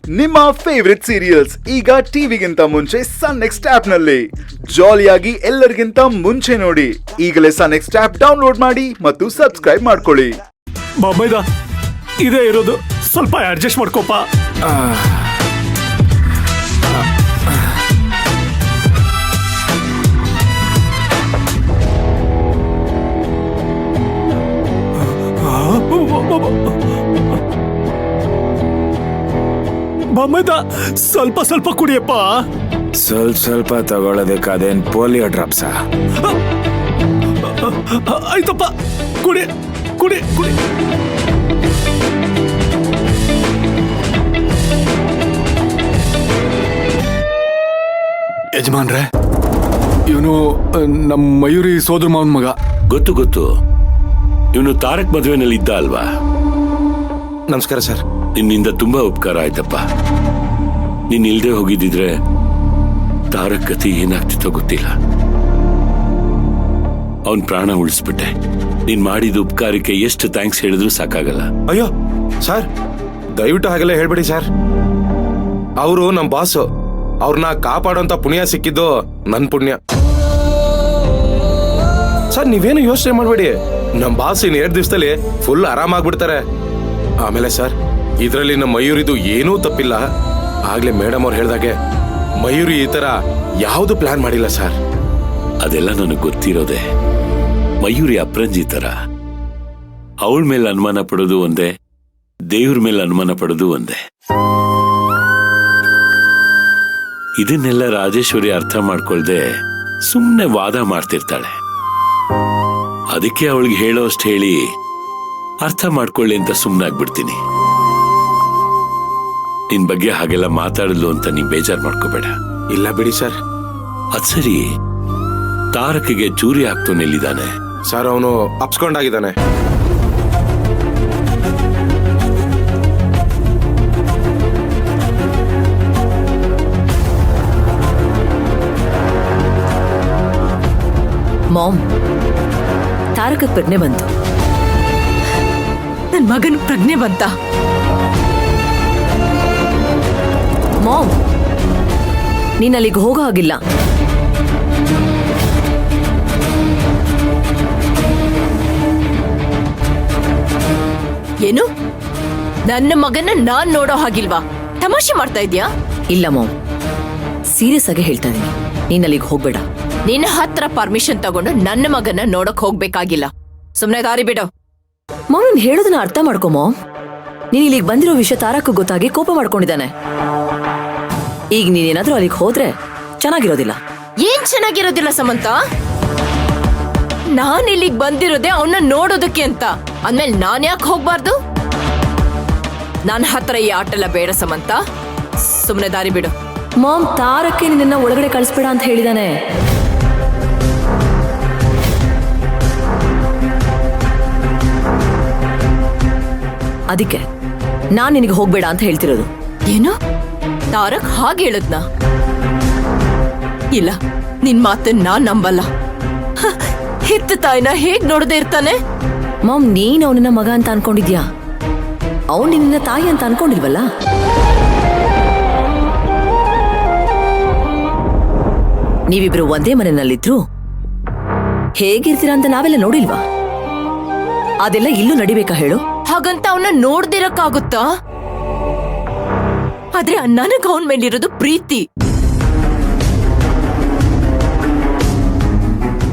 ನಿಮ್ಮ favourite serials ಈಗ ಟಿವಿಗಿಂತ ಮುಂಚೆ ಸನ್ ನೆಕ್ಸ್ಟ್ ಆಪ್ ನಲ್ಲಿ ಜಾಲಿಯಾಗಿ ಎಲ್ಲರಿಗಿಂತ ಮುಂಚೆ ನೋಡಿ. ಈಗಲೇ ಸನ್ ನೆಕ್ಸ್ಟ್ ಆಪ್ ಡೌನ್ಲೋಡ್ ಮಾಡಿ ಮತ್ತು ಸಬ್ಸ್ಕ್ರೈಬ್ ಮಾಡ್ಕೊಳ್ಳಿ. ಬಾಬೈದ ಇದೇ ಇರೋದು, ಸ್ವಲ್ಪ ಅಡ್ಜಸ್ಟ್ ಮಾಡ್ಕೋಪ. ಬಾಮೈದ ಸ್ವಲ್ಪ ಸ್ವಲ್ಪ ಕುಡಿಯಪ್ಪ. ಸ್ವಲ್ಪ ತಗೊಳ್ಳೋದಕ್ಕೆ ಅದೇನ್ ಪೋಲಿಯೋ ಡ್ರಾಪ್ಸ? ಆಯ್ತಪ್ಪ, ಕುಡಿ ಕುಡಿ ಕುಡಿ. ಯಜಮಾನ್ರೆ, ಇವನು ನಮ್ಮ ಮಯೂರಿ ಸೋದರ ಮಾವನ ಮಗ. ಗೊತ್ತು. ಇವನು ತಾರಕ್ ಮದುವೆನಲ್ಲಿ ಇದ್ದ ಅಲ್ವಾ? ನಮಸ್ಕಾರ ಸರ್. ನಿನ್ನಿಂದ ತುಂಬಾ ಉಪಕಾರ ಆಯ್ತಪ್ಪ. ನೀನ್ ಇಲ್ದೆ ಹೋಗಿದ್ದಿದ್ರೆ ತಾರಕ್ ಗತಿ ಏನಾಗ್ತಿತ್ತೋ ಗೊತ್ತಿಲ್ಲ. ಅವನ್ ಪ್ರಾಣ ಉಳಿಸ್ಬಿಟ್ಟೆ. ನೀನ್ ಮಾಡಿದ ಉಪಕಾರಕ್ಕೆ ಎಷ್ಟು ಥ್ಯಾಂಕ್ಸ್ ಹೇಳಿದ್ರು ಸಾಕಾಗಲ್ಲ. ಅಯ್ಯೋ ಸರ್, ದಯವಿಟ್ಟು ಹಾಗೆಲ್ಲ ಹೇಳ್ಬೇಡಿ ಸರ್. ಅವರು ನಮ್ ಬಾಸ್. ಅವ್ರನ್ನ ಕಾಪಾಡೋಂತ ಪುಣ್ಯ ಸಿಕ್ಕಿದ್ದು ನನ್ ಪುಣ್ಯ ಸರ್. ನೀವೇನು ಯೋಚನೆ ಮಾಡ್ಬೇಡಿ, ನಮ್ ಬಾಸ್ ಇನ್ 2 ದಿವಸದಲ್ಲಿ ಫುಲ್ ಆರಾಮಾಗ್ಬಿಡ್ತಾರೆ. ಆಮೇಲೆ ಸರ್, ಇದ್ರಲ್ಲಿ ನಮ್ಮ ಮಯೂರಿದು ಏನೂ ತಪ್ಪಿಲ್ಲ. ಆಗ್ಲೇ ಮೇಡಮ್ ಅವ್ರು ಹೇಳ್ದಾಗೆ ಮಯೂರಿ ಈ ತರ ಯಾವ್ದು ಪ್ಲಾನ್ ಮಾಡಿಲ್ಲ ಸರ್. ಅದೆಲ್ಲ ನನಗೆ ಗೊತ್ತಿರೋದೆ. ಮಯೂರಿ ಅಪ್ರಂಜಿ ತರ. ಅವಳ ಮೇಲೆ ಅನುಮಾನ ಪಡೋದು ಒಂದೇ, ದೇವ್ರ ಮೇಲೆ ಅನುಮಾನ ಪಡೋದು ಒಂದೇ. ಇದನ್ನೆಲ್ಲ ರಾಜೇಶ್ವರಿ ಅರ್ಥ ಮಾಡ್ಕೊಳ್ದೆ ಸುಮ್ನೆ ವಾದ ಮಾಡ್ತಿರ್ತಾಳೆ. ಅದಕ್ಕೆ ಅವಳಿಗೆ ಹೇಳೋಷ್ಟು ಹೇಳಿ ಅರ್ಥ ಮಾಡ್ಕೊಳ್ಳಿ ಅಂತ ಸುಮ್ನಾಗ್ಬಿಡ್ತೀನಿ. ನಿನ್ ಬಗ್ಗೆ ಹಾಗೆಲ್ಲ ಮಾತಾಡಲು ಅಂತ ನೀ ಬೇಜಾರ್ ಮಾಡ್ಕೋಬೇಡ. ಇಲ್ಲ ಬಿಡಿ ಸರ್. ಅದ್ ಸರಿ, ತಾರಕಿಗೆ ಚೂರಿ ಹಾಕ್ತು ನಿಲ್ಲಿದ್ದಾನೆ ಸರ್. ಅವನು ಅಪ್ಸ್ಕೊಂಡಾಗಿದ್ದಾನೆ. ಮಾಮ್, ತಾರಕ ಪ್ರಜ್ಞೆ ಬಂತು. ನನ್ ಮಗನ ಪ್ರಜ್ಞೆ ಬಂತ. ಮಾಮ್, ನೀನ್ ಅಲ್ಲಿಗೆ ಹೋಗೋ ಹಾಗಿಲ್ಲ. ಏನು? ನನ್ನ ಮಗನ ನಾನ್ ನೋಡೋ ಹಾಗಿಲ್ವಾ? ತಮಾಷೆ ಮಾಡ್ತಾ ಇದ್ಯಾ? ಇಲ್ಲ ಮಾಮ್, ಸೀರಿಯಸ್ ಆಗಿ ಹೇಳ್ತಾ ಇದೀನಿ. ನೀನ್ ಅಲ್ಲಿಗೆ ಹೋಗ್ಬೇಡ. ನಿನ್ನ ಹತ್ರ ಪರ್ಮಿಷನ್ ತಗೊಂಡು ನನ್ನ ಮಗನ ನೋಡಕ್ ಹೋಗ್ಬೇಕಾಗಿಲ್ಲ. ಸುಮ್ನೆ ದಾರಿ ಬಿಡು. ಮಾಮ್, ನೀನ್ ಹೇಳೋದನ್ನ ಅರ್ಥ ಮಾಡ್ಕೊ ಮಾಮ್. ನೀನ್ ಇಲ್ಲಿಗೆ ಬಂದಿರೋ ವಿಷಯ ತಾರಕ್ಕೂ ಗೊತ್ತಾಗಿ ಕೋಪ ಮಾಡ್ಕೊಂಡಿದ್ದಾನೆ. ಈಗ ನೀನೇನಾದ್ರೂ ಅಲ್ಲಿಗೆ ಹೋದ್ರೆ ಚೆನ್ನಾಗಿರೋದಿಲ್ಲ. ಏನ್ ಚೆನ್ನಾಗಿರೋದಿಲ್ಲ ಸಮಂತ? ನಾನ್ ಇಲ್ಲಿಗೆ ಬಂದಿರೋದೆ ಅವನ್ನ ನೋಡೋದಕ್ಕೆ ಅಂತ. ಅಂದ್ಮೇಲೆ ನಾನ್ ಯಾಕೆ ಹೋಗ್ಬಾರ್ದು? ನನ್ನ ಹತ್ರ ಈ ಆಟ ಎಲ್ಲ ಬೇಡ ಸಮಂತ. ಸುಮ್ನೆ ದಾರಿ ಬಿಡು. ಮಾಮ್, ತಾರಕ್ಕೆ ನಿನ್ನ ಒಳಗಡೆ ಕಳಿಸ್ಬೇಡ ಅಂತ ಹೇಳಿದಾನೆ. ಅದಕ್ಕೆ ನಾನ್ ನಿನಗೆ ಹೋಗ್ಬೇಡ ಅಂತ ಹೇಳ್ತಿರೋದು. ಏನು? ತಾರಕ್ ಹಾಗೆ ಹೇಳದ್ನ? ಇಲ್ಲ, ನಿನ್ ಮಾತನ್ನ ನಾನ್ ನಂಬಲ್ಲ. ಹೆತ್ತ ತಾಯಿನ ಹೇಗ್ ನೋಡದೆ ಇರ್ತಾನೆ? ಮಾಮ್, ನೀನ್ ಅವನನ್ನ ಮಗ ಅಂತ ಅನ್ಕೊಂಡಿದ್ಯಾ? ಅವನ್ ನಿನ್ನ ತಾಯಿ ಅಂತ ಅನ್ಕೊಂಡಿಲ್ವಲ್ಲ? ನೀವಿಬ್ರು ಒಂದೇ ಮನೆಯಲ್ಲಿದ್ರು ಹೇಗಿರ್ತೀರಾ ಅಂತ ನಾವೆಲ್ಲ ನೋಡಿಲ್ವಾ? ಅದೆಲ್ಲ ಇಲ್ಲೂ ನಡಿಬೇಕಾ ಹೇಳು? ಹಾಗಂತ ಅವನ್ನ ನೋಡ್ದಿರಕ್ಕಾಗುತ್ತಾ? ಆದ್ರೆ ನನಗ್ ಅವನ್ ಮೇಲಿರೋದು ಪ್ರೀತಿ.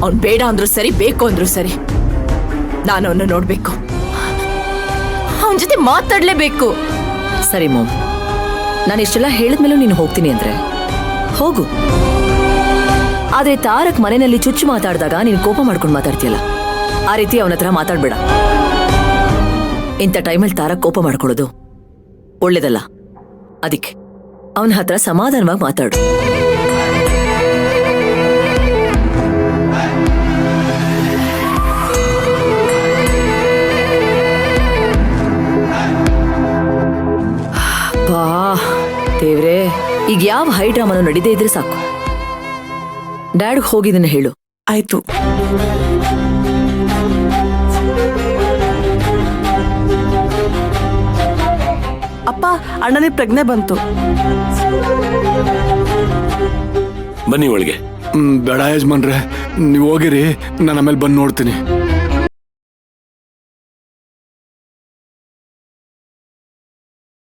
ಅವನ್ ಬೇಡ ಅಂದ್ರು ಸರಿ, ಬೇಕು ಅಂದ್ರು ಸರಿ, ನಾನು ಅವನ್ನ ನೋಡ್ಬೇಕು. ಅವನ್ ಜೊತೆ ಮಾತಾಡ್ಲೇಬೇಕು. ಸರಿ ಮಾಮ್, ನಾನು ಇಷ್ಟೆಲ್ಲ ಹೇಳಿದ್ಮೇಲೂ ನೀನು ಹೋಗ್ತೀನಿ ಅಂದ್ರೆ ಹೋಗು. ಆದ್ರೆ ತಾರಕ್ ಮನೆಯಲ್ಲಿ ಚುಚ್ಚು ಮಾತಾಡಿದಾಗ ನೀನು ಕೋಪ ಮಾಡ್ಕೊಂಡು ಮಾತಾಡ್ತೀಯಲ್ಲ, ಆ ರೀತಿ ಅವನ ಹತ್ರ ಮಾತಾಡ್ಬೇಡ. ಇಂಥ ಟೈಮಲ್ಲಿ ತಾರಕ್ ಕೋಪ ಮಾಡ್ಕೊಳ್ಳೋದು ಒಳ್ಳೇದಲ್ಲ. ಅದಕ್ಕೆ ಅವನ ಹತ್ರ ಸಮಾಧಾನವಾಗಿ ಮಾತಾಡು. ಬಾ ದೇವ್ರೇ, ಈಗ ಯಾವ ಹೈ ಡ್ರಾಮಾನು ನಡೀದೇ ಇದ್ರೆ ಸಾಕು. ಡ್ಯಾಡ್ ಹೋಗಿದ್ದನ್ನ ಹೇಳು. ಆಯ್ತು. ಅಪ್ಪ ನೋಡಪ್ಪ, ಅಣ್ಣನಿಗೆ ಪ್ರಜ್ಞೆ ಬಂತು. ಬನ್ನಿ ಒಳಗೆ. ಬೇಡ ಯಜಮಾನ್ರೆ, ನೀವು ಹೋಗಿರಿ, ನಾನು ಆಮೇಲೆ ಬಂದು ನೋಡ್ತೀನಿ.